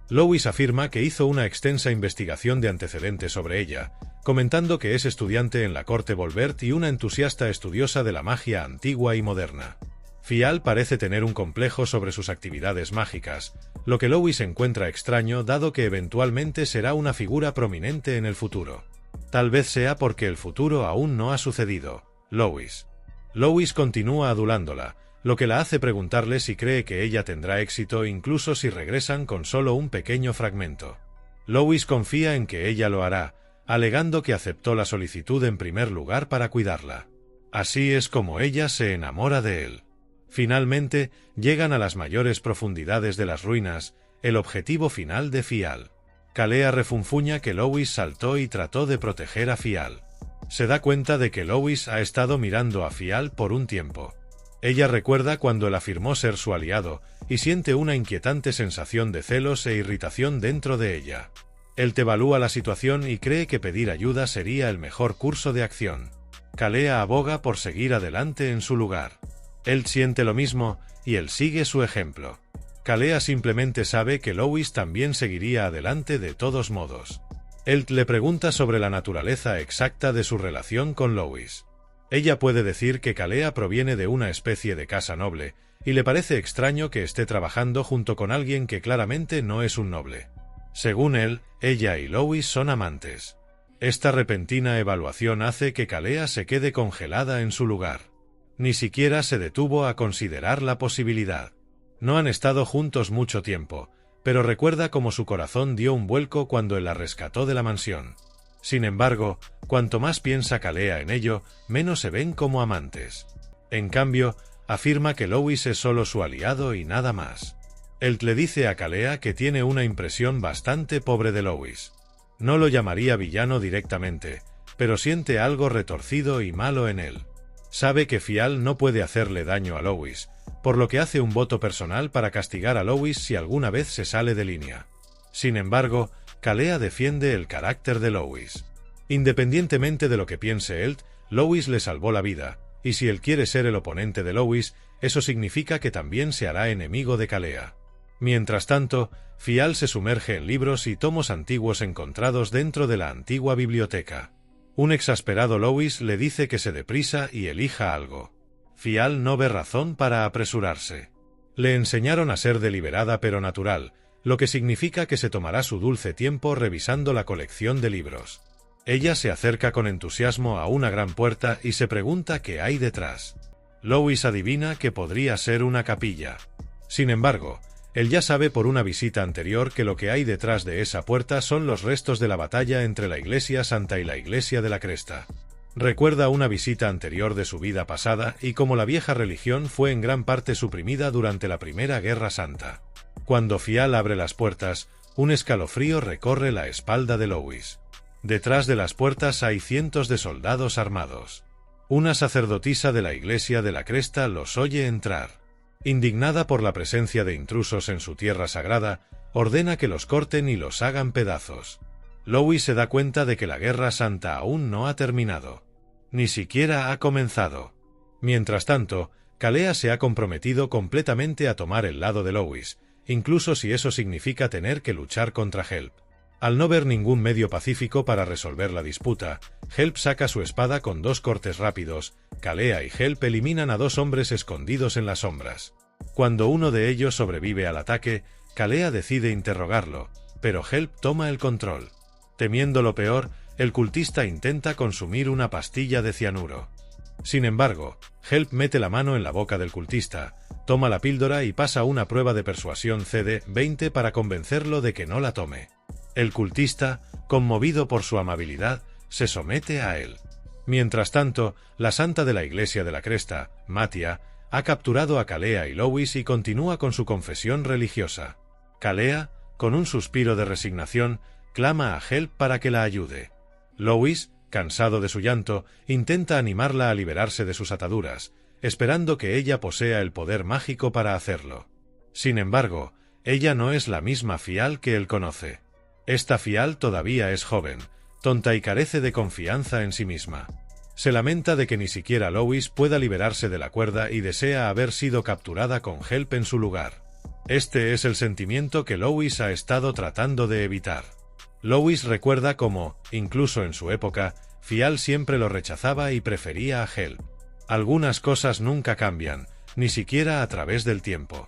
Louis afirma que hizo una extensa investigación de antecedentes sobre ella, comentando que es estudiante en la corte Volbert y una entusiasta estudiosa de la magia antigua y moderna. Fial parece tener un complejo sobre sus actividades mágicas, lo que Louis encuentra extraño dado que eventualmente será una figura prominente en el futuro. Tal vez sea porque el futuro aún no ha sucedido. Louis continúa adulándola, lo que la hace preguntarle si cree que ella tendrá éxito incluso si regresan con solo un pequeño fragmento. Louis confía en que ella lo hará, alegando que aceptó la solicitud en primer lugar para cuidarla. Así es como ella se enamora de él. Finalmente, llegan a las mayores profundidades de las ruinas, el objetivo final de Fial. Kalea refunfuña que Louis saltó y trató de proteger a Fial. Se da cuenta de que Louis ha estado mirando a Fial por un tiempo. Ella recuerda cuando él afirmó ser su aliado, y siente una inquietante sensación de celos e irritación dentro de ella. Él evalúa la situación y cree que pedir ayuda sería el mejor curso de acción. Kalea aboga por seguir adelante en su lugar. Él siente lo mismo, y él sigue su ejemplo. Kalea simplemente sabe que Louis también seguiría adelante de todos modos. Él le pregunta sobre la naturaleza exacta de su relación con Louis. Ella puede decir que Kalea proviene de una especie de casa noble, y le parece extraño que esté trabajando junto con alguien que claramente no es un noble. Según él, ella y Louis son amantes. Esta repentina evaluación hace que Kalea se quede congelada en su lugar. Ni siquiera se detuvo a considerar la posibilidad. No han estado juntos mucho tiempo, pero recuerda cómo su corazón dio un vuelco cuando él la rescató de la mansión. Sin embargo, cuanto más piensa Kalea en ello, menos se ven como amantes. En cambio, afirma que Lois es solo su aliado y nada más. Él le dice a Kalea que tiene una impresión bastante pobre de Lois. No lo llamaría villano directamente, pero siente algo retorcido y malo en él. Sabe que Fial no puede hacerle daño a Lois, por lo que hace un voto personal para castigar a Lois si alguna vez se sale de línea. Sin embargo, Kalea defiende el carácter de Lois. Independientemente de lo que piense él, Lois le salvó la vida, y si él quiere ser el oponente de Lois, eso significa que también se hará enemigo de Kalea. Mientras tanto, Fial se sumerge en libros y tomos antiguos encontrados dentro de la antigua biblioteca. Un exasperado Lois le dice que se deprisa y elija algo. Fial no ve razón para apresurarse. Le enseñaron a ser deliberada pero natural, lo que significa que se tomará su dulce tiempo revisando la colección de libros. Ella se acerca con entusiasmo a una gran puerta y se pregunta qué hay detrás. Lois adivina que podría ser una capilla. Sin embargo, él ya sabe por una visita anterior que lo que hay detrás de esa puerta son los restos de la batalla entre la Iglesia Santa y la Iglesia de la Cresta. Recuerda una visita anterior de su vida pasada y cómo la vieja religión fue en gran parte suprimida durante la Primera Guerra Santa. Cuando Fial abre las puertas, un escalofrío recorre la espalda de Lois. Detrás de las puertas hay cientos de soldados armados. Una sacerdotisa de la Iglesia de la Cresta los oye entrar. Indignada por la presencia de intrusos en su tierra sagrada, ordena que los corten y los hagan pedazos. Lois se da cuenta de que la Guerra Santa aún no ha terminado. Ni siquiera ha comenzado. Mientras tanto, Kalea se ha comprometido completamente a tomar el lado de Lois, incluso si eso significa tener que luchar contra Help. Al no ver ningún medio pacífico para resolver la disputa, Help saca su espada con dos cortes rápidos. Kalea y Help eliminan a dos hombres escondidos en las sombras. Cuando uno de ellos sobrevive al ataque, Kalea decide interrogarlo, pero Help toma el control. Temiendo lo peor, el cultista intenta consumir una pastilla de cianuro. Sin embargo, Help mete la mano en la boca del cultista, toma la píldora y pasa una prueba de persuasión CD-20 para convencerlo de que no la tome. El cultista, conmovido por su amabilidad, se somete a él. Mientras tanto, la santa de la Iglesia de la Cresta, Matia, ha capturado a Kalea y Lois y continúa con su confesión religiosa. Kalea, con un suspiro de resignación, clama a Help para que la ayude. Lois, cansado de su llanto, intenta animarla a liberarse de sus ataduras, esperando que ella posea el poder mágico para hacerlo. Sin embargo, ella no es la misma Fial que él conoce. Esta Fial todavía es joven, tonta y carece de confianza en sí misma. Se lamenta de que ni siquiera Lois pueda liberarse de la cuerda y desea haber sido capturada con Help en su lugar. Este es el sentimiento que Lois ha estado tratando de evitar. Lois recuerda cómo, incluso en su época, Fial siempre lo rechazaba y prefería a Help. Algunas cosas nunca cambian, ni siquiera a través del tiempo.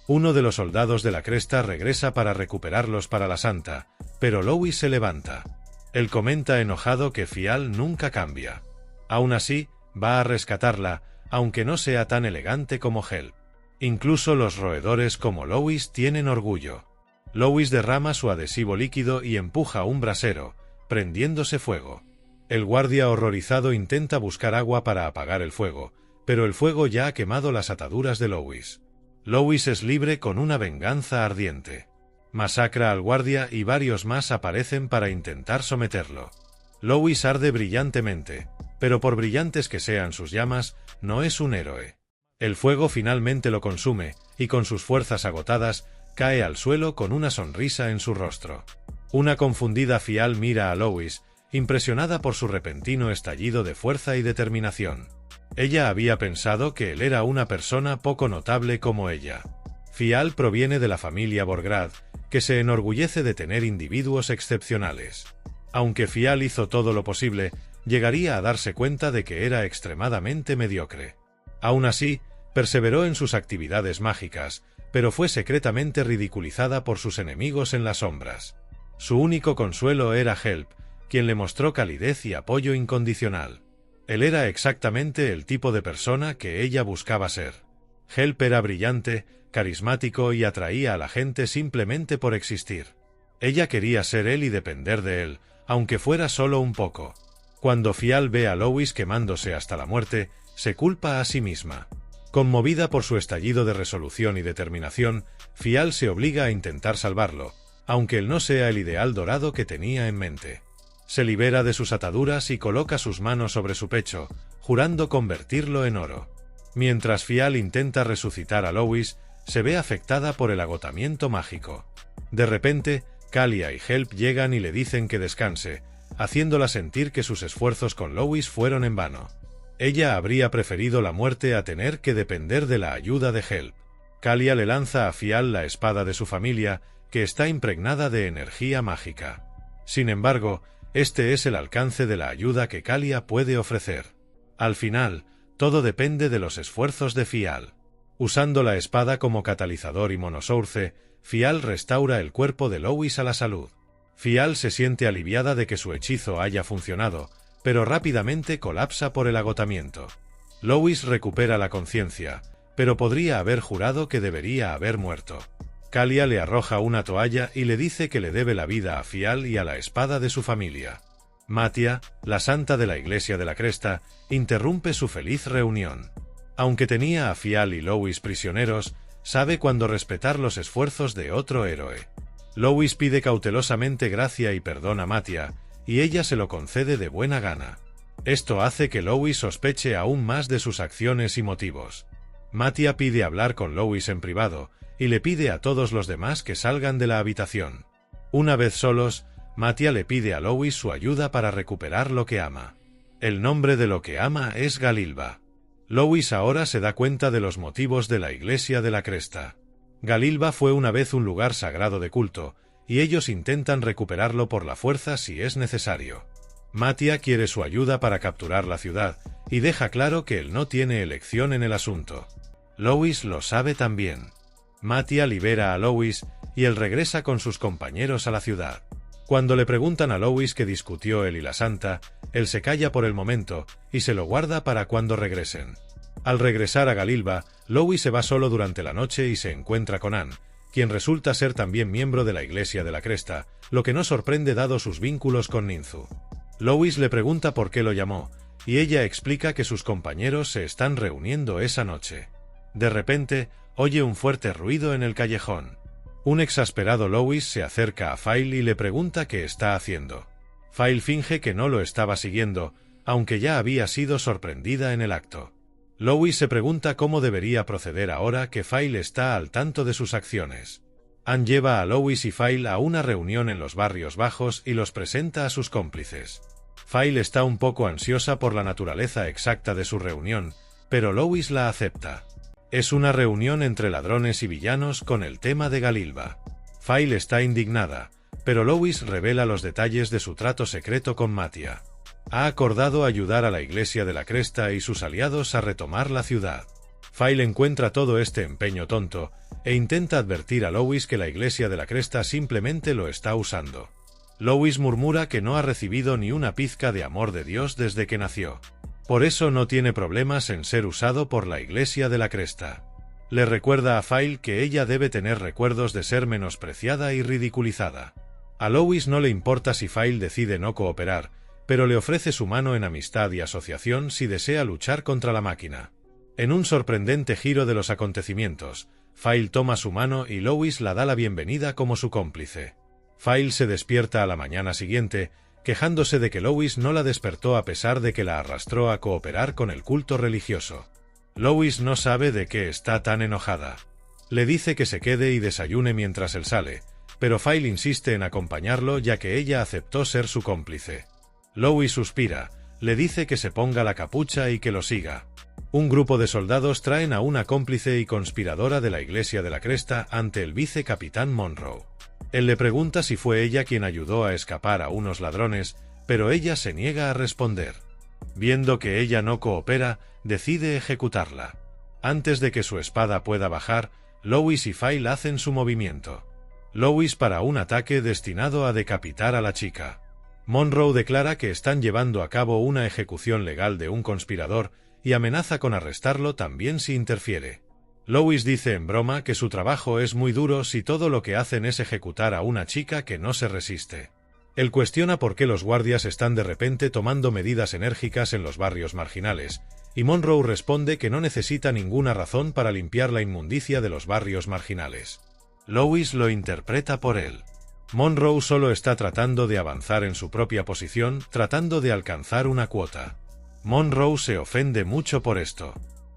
Uno de los soldados de la Cresta regresa para recuperarlos para la Santa, pero Lois se levanta. Él comenta enojado que Fial nunca cambia. Aún así, va a rescatarla, aunque no sea tan elegante como Help. Incluso los roedores como Lois tienen orgullo. Lois derrama su adhesivo líquido y empuja un brasero, prendiéndose fuego. El guardia horrorizado intenta buscar agua para apagar el fuego, pero el fuego ya ha quemado las ataduras de Lois. Lois es libre con una venganza ardiente. Masacra al guardia y varios más aparecen para intentar someterlo. Lois arde brillantemente, pero por brillantes que sean sus llamas, no es un héroe. El fuego finalmente lo consume, y con sus fuerzas agotadas, cae al suelo con una sonrisa en su rostro. Una confundida Fial mira a Lois, impresionada por su repentino estallido de fuerza y determinación. Ella había pensado que él era una persona poco notable como ella. Fial proviene de la familia Borgrad, que se enorgullece de tener individuos excepcionales. Aunque Fial hizo todo lo posible, llegaría a darse cuenta de que era extremadamente mediocre. Aún así, perseveró en sus actividades mágicas, pero fue secretamente ridiculizada por sus enemigos en las sombras. Su único consuelo era Help, quien le mostró calidez y apoyo incondicional. Él era exactamente el tipo de persona que ella buscaba ser. Help era brillante, carismático y atraía a la gente simplemente por existir. Ella quería ser él y depender de él, aunque fuera solo un poco. Cuando Fial ve a Lois quemándose hasta la muerte, se culpa a sí misma. Conmovida por su estallido de resolución y determinación, Fial se obliga a intentar salvarlo, aunque él no sea el ideal dorado que tenía en mente. Se libera de sus ataduras y coloca sus manos sobre su pecho, jurando convertirlo en oro. Mientras Fial intenta resucitar a Lois, se ve afectada por el agotamiento mágico. De repente, Kalia y Help llegan y le dicen que descanse, haciéndola sentir que sus esfuerzos con Lois fueron en vano. Ella habría preferido la muerte a tener que depender de la ayuda de Help. Kalia le lanza a Fial la espada de su familia, que está impregnada de energía mágica. Sin embargo, este es el alcance de la ayuda que Kalia puede ofrecer. Al final, todo depende de los esfuerzos de Fial. Usando la espada como catalizador y monosource, Fial restaura el cuerpo de Lois a la salud. Fial se siente aliviada de que su hechizo haya funcionado, pero rápidamente colapsa por el agotamiento. Lois recupera la conciencia, pero podría haber jurado que debería haber muerto. Kalia le arroja una toalla y le dice que le debe la vida a Fial y a la espada de su familia. Matia, la santa de la Iglesia de la Cresta, interrumpe su feliz reunión. Aunque tenía a Fial y Lois prisioneros, sabe cuándo respetar los esfuerzos de otro héroe. Lois pide cautelosamente gracia y perdón a Matia, y ella se lo concede de buena gana. Esto hace que Lois sospeche aún más de sus acciones y motivos. Matia pide hablar con Lois en privado, y le pide a todos los demás que salgan de la habitación. Una vez solos, Matia le pide a Lois su ayuda para recuperar lo que ama. El nombre de lo que ama es Galilba. Lois ahora se da cuenta de los motivos de la Iglesia de la Cresta. Galilba fue una vez un lugar sagrado de culto, y ellos intentan recuperarlo por la fuerza si es necesario. Matia quiere su ayuda para capturar la ciudad, y deja claro que él no tiene elección en el asunto. Lois lo sabe también. Matia libera a Lois, y él regresa con sus compañeros a la ciudad. Cuando le preguntan a Lois qué discutió él y la santa, él se calla por el momento, y se lo guarda para cuando regresen. Al regresar a Galilba, Lois se va solo durante la noche y se encuentra con Anne, quien resulta ser también miembro de la Iglesia de la Cresta, lo que no sorprende dado sus vínculos con Ninzu. Lois le pregunta por qué lo llamó, y ella explica que sus compañeros se están reuniendo esa noche. De repente, oye un fuerte ruido en el callejón. Un exasperado Lois se acerca a File y le pregunta qué está haciendo. File finge que no lo estaba siguiendo, aunque ya había sido sorprendida en el acto. Lois se pregunta cómo debería proceder ahora que File está al tanto de sus acciones. Anne lleva a Lois y File a una reunión en los barrios bajos y los presenta a sus cómplices. File está un poco ansiosa por la naturaleza exacta de su reunión, pero Lois la acepta. Es una reunión entre ladrones y villanos con el tema de Galilba. File está indignada, pero Lois revela los detalles de su trato secreto con Matia. Ha acordado ayudar a la Iglesia de la Cresta y sus aliados a retomar la ciudad. File encuentra todo este empeño tonto, e intenta advertir a Lois que la Iglesia de la Cresta simplemente lo está usando. Lois murmura que no ha recibido ni una pizca de amor de Dios desde que nació. Por eso no tiene problemas en ser usado por la Iglesia de la Cresta. Le recuerda a File que ella debe tener recuerdos de ser menospreciada y ridiculizada. A Lois no le importa si File decide no cooperar, pero le ofrece su mano en amistad y asociación si desea luchar contra la máquina. En un sorprendente giro de los acontecimientos, File toma su mano y Lois la da la bienvenida como su cómplice. File se despierta a la mañana siguiente, quejándose de que Lois no la despertó a pesar de que la arrastró a cooperar con el culto religioso. Lois no sabe de qué está tan enojada. Le dice que se quede y desayune mientras él sale, pero File insiste en acompañarlo ya que ella aceptó ser su cómplice. Lois suspira, le dice que se ponga la capucha y que lo siga. Un grupo de soldados traen a una cómplice y conspiradora de la Iglesia de la Cresta ante el vicecapitán Monroe. Él le pregunta si fue ella quien ayudó a escapar a unos ladrones, pero ella se niega a responder. Viendo que ella no coopera, decide ejecutarla. Antes de que su espada pueda bajar, Lois y File hacen su movimiento. Lois para un ataque destinado a decapitar a la chica. Monroe declara que están llevando a cabo una ejecución legal de un conspirador y amenaza con arrestarlo también si interfiere. Lois dice en broma que su trabajo es muy duro si todo lo que hacen es ejecutar a una chica que no se resiste. Él cuestiona por qué los guardias están de repente tomando medidas enérgicas en los barrios marginales, y Monroe responde que no necesita ninguna razón para limpiar la inmundicia de los barrios marginales. Lois lo interpreta por él. Monroe solo está tratando de avanzar en su propia posición, tratando de alcanzar una cuota. Monroe se ofende mucho por esto.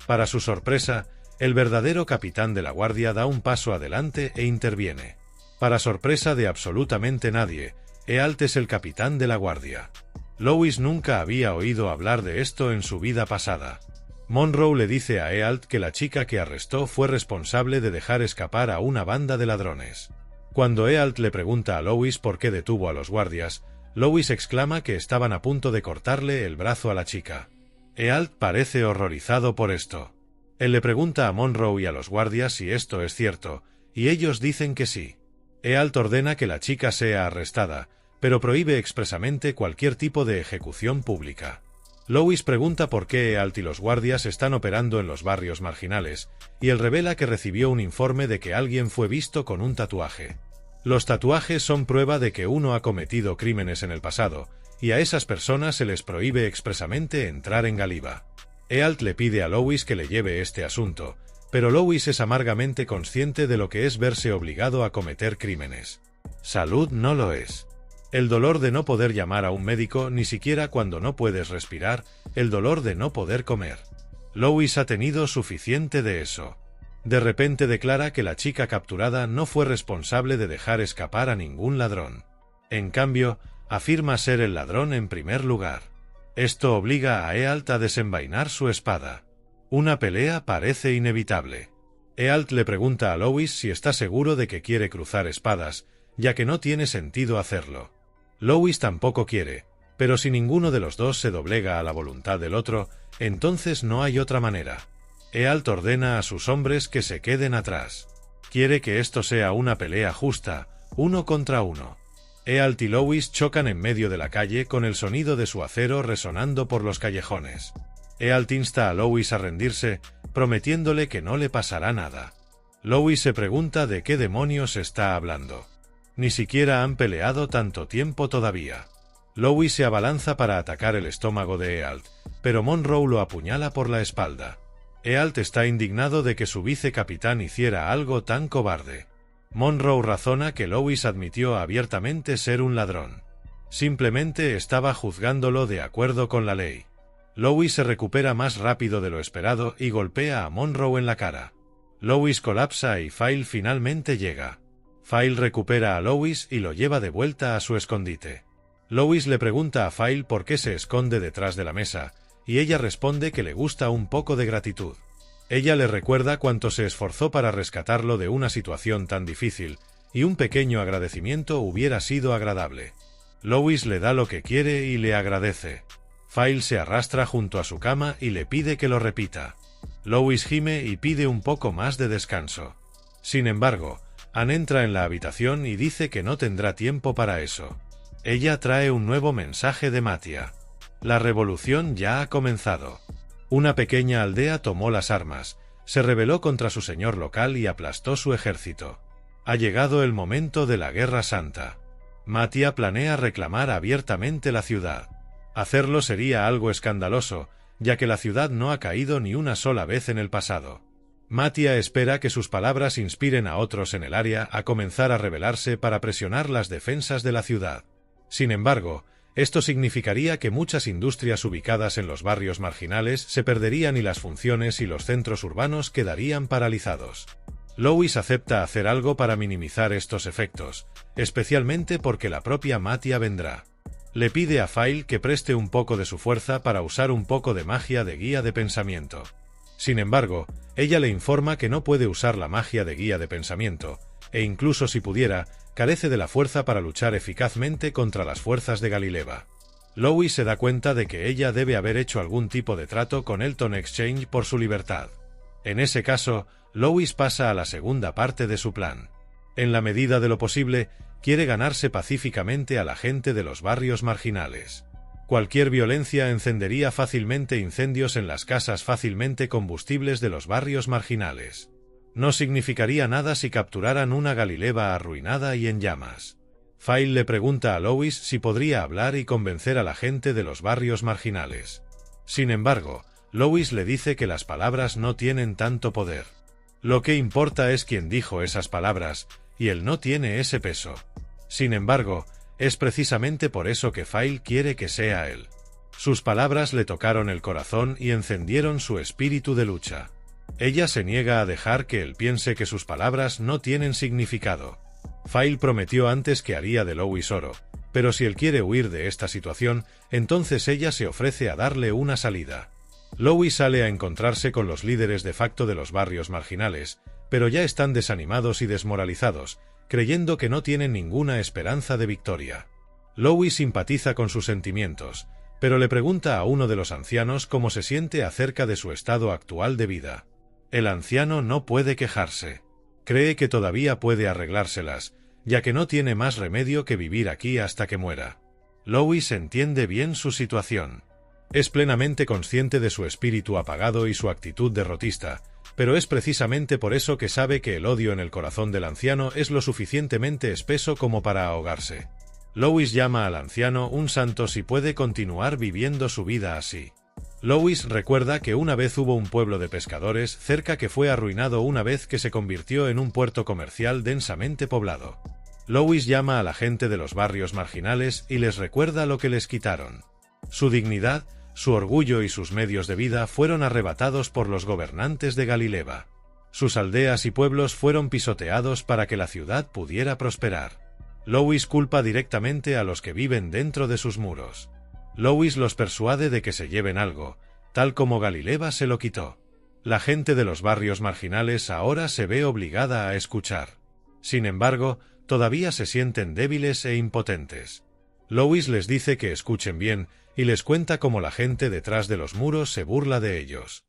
Para su sorpresa, el verdadero capitán de la guardia da un paso adelante e interviene. Para sorpresa de absolutamente nadie, Ealt es el capitán de la guardia. Lois nunca había oído hablar de esto en su vida pasada. Monroe le dice a Ealt que la chica que arrestó fue responsable de dejar escapar a una banda de ladrones. Cuando Ealt le pregunta a Lois por qué detuvo a los guardias, Lois exclama que estaban a punto de cortarle el brazo a la chica. Ealt parece horrorizado por esto. Él le pregunta a Monroe y a los guardias si esto es cierto, y ellos dicen que sí. Ealt ordena que la chica sea arrestada, pero prohíbe expresamente cualquier tipo de ejecución pública. Lois pregunta por qué Ealt y los guardias están operando en los barrios marginales, y él revela que recibió un informe de que alguien fue visto con un tatuaje. Los tatuajes son prueba de que uno ha cometido crímenes en el pasado, y a esas personas se les prohíbe expresamente entrar en Galiba. Ealt le pide a Lois que le lleve este asunto, pero Lois es amargamente consciente de lo que es verse obligado a cometer crímenes. Salud no lo es. El dolor de no poder llamar a un médico ni siquiera cuando no puedes respirar, el dolor de no poder comer. Lois ha tenido suficiente de eso. De repente declara que la chica capturada no fue responsable de dejar escapar a ningún ladrón. En cambio, afirma ser el ladrón en primer lugar. Esto obliga a Ealt a desenvainar su espada. Una pelea parece inevitable. Ealt le pregunta a Lois si está seguro de que quiere cruzar espadas, ya que no tiene sentido hacerlo. Lois tampoco quiere, pero si ninguno de los dos se doblega a la voluntad del otro, entonces no hay otra manera. Ealt ordena a sus hombres que se queden atrás. Quiere que esto sea una pelea justa, 1 contra 1. Ealt y Lois chocan en medio de la calle con el sonido de su acero resonando por los callejones. Ealt insta a Lois a rendirse, prometiéndole que no le pasará nada. Lois se pregunta de qué demonios está hablando. Ni siquiera han peleado tanto tiempo todavía. Lois se abalanza para atacar el estómago de Ealt, pero Monroe lo apuñala por la espalda. Ealt está indignado de que su vicecapitán hiciera algo tan cobarde. Monroe razona que Lois admitió abiertamente ser un ladrón. Simplemente estaba juzgándolo de acuerdo con la ley. Lois se recupera más rápido de lo esperado y golpea a Monroe en la cara. Lois colapsa y File finalmente llega. File recupera a Lois y lo lleva de vuelta a su escondite. Lois le pregunta a File por qué se esconde detrás de la mesa, y ella responde que le gusta un poco de gratitud. Ella le recuerda cuánto se esforzó para rescatarlo de una situación tan difícil, y un pequeño agradecimiento hubiera sido agradable. Lois le da lo que quiere y le agradece. File se arrastra junto a su cama y le pide que lo repita. Lois gime y pide un poco más de descanso. Sin embargo, Ann entra en la habitación y dice que no tendrá tiempo para eso. Ella trae un nuevo mensaje de Mattia. La revolución ya ha comenzado. Una pequeña aldea tomó las armas, se rebeló contra su señor local y aplastó su ejército. Ha llegado el momento de la Guerra Santa. Mattia planea reclamar abiertamente la ciudad. Hacerlo sería algo escandaloso, ya que la ciudad no ha caído ni una sola vez en el pasado. Mattia espera que sus palabras inspiren a otros en el área a comenzar a rebelarse para presionar las defensas de la ciudad. Sin embargo, esto significaría que muchas industrias ubicadas en los barrios marginales se perderían y las funciones y los centros urbanos quedarían paralizados. Lois acepta hacer algo para minimizar estos efectos, especialmente porque la propia Mattia vendrá. Le pide a File que preste un poco de su fuerza para usar un poco de magia de guía de pensamiento. Sin embargo, ella le informa que no puede usar la magia de guía de pensamiento, e incluso si pudiera, carece de la fuerza para luchar eficazmente contra las fuerzas de Galileva. Lois se da cuenta de que ella debe haber hecho algún tipo de trato con Elton Exchange por su libertad. En ese caso, Lois pasa a la segunda parte de su plan. En la medida de lo posible, quiere ganarse pacíficamente a la gente de los barrios marginales. Cualquier violencia encendería fácilmente incendios en las casas fácilmente combustibles de los barrios marginales. No significaría nada si capturaran una Galileva arruinada y en llamas. File le pregunta a Lois si podría hablar y convencer a la gente de los barrios marginales. Sin embargo, Lois le dice que las palabras no tienen tanto poder. Lo que importa es quién dijo esas palabras, y él no tiene ese peso. Sin embargo, es precisamente por eso que File quiere que sea él. Sus palabras le tocaron el corazón y encendieron su espíritu de lucha. Ella se niega a dejar que él piense que sus palabras no tienen significado. File prometió antes que haría de Lois oro, pero si él quiere huir de esta situación, entonces ella se ofrece a darle una salida. Lois sale a encontrarse con los líderes de facto de los barrios marginales, pero ya están desanimados y desmoralizados, creyendo que no tienen ninguna esperanza de victoria. Lois simpatiza con sus sentimientos, pero le pregunta a uno de los ancianos cómo se siente acerca de su estado actual de vida. El anciano no puede quejarse. Cree que todavía puede arreglárselas, ya que no tiene más remedio que vivir aquí hasta que muera. Lois entiende bien su situación. Es plenamente consciente de su espíritu apagado y su actitud derrotista, pero es precisamente por eso que sabe que el odio en el corazón del anciano es lo suficientemente espeso como para ahogarse. Lois llama al anciano un santo si puede continuar viviendo su vida así. Lois recuerda que una vez hubo un pueblo de pescadores cerca que fue arruinado una vez que se convirtió en un puerto comercial densamente poblado. Lois llama a la gente de los barrios marginales y les recuerda lo que les quitaron. Su dignidad, su orgullo y sus medios de vida fueron arrebatados por los gobernantes de Galileva. Sus aldeas y pueblos fueron pisoteados para que la ciudad pudiera prosperar. Lois culpa directamente a los que viven dentro de sus muros. Lois los persuade de que se lleven algo, tal como Galileva se lo quitó. La gente de los barrios marginales ahora se ve obligada a escuchar. Sin embargo, todavía se sienten débiles e impotentes. Lois les dice que escuchen bien y les cuenta cómo la gente detrás de los muros se burla de ellos.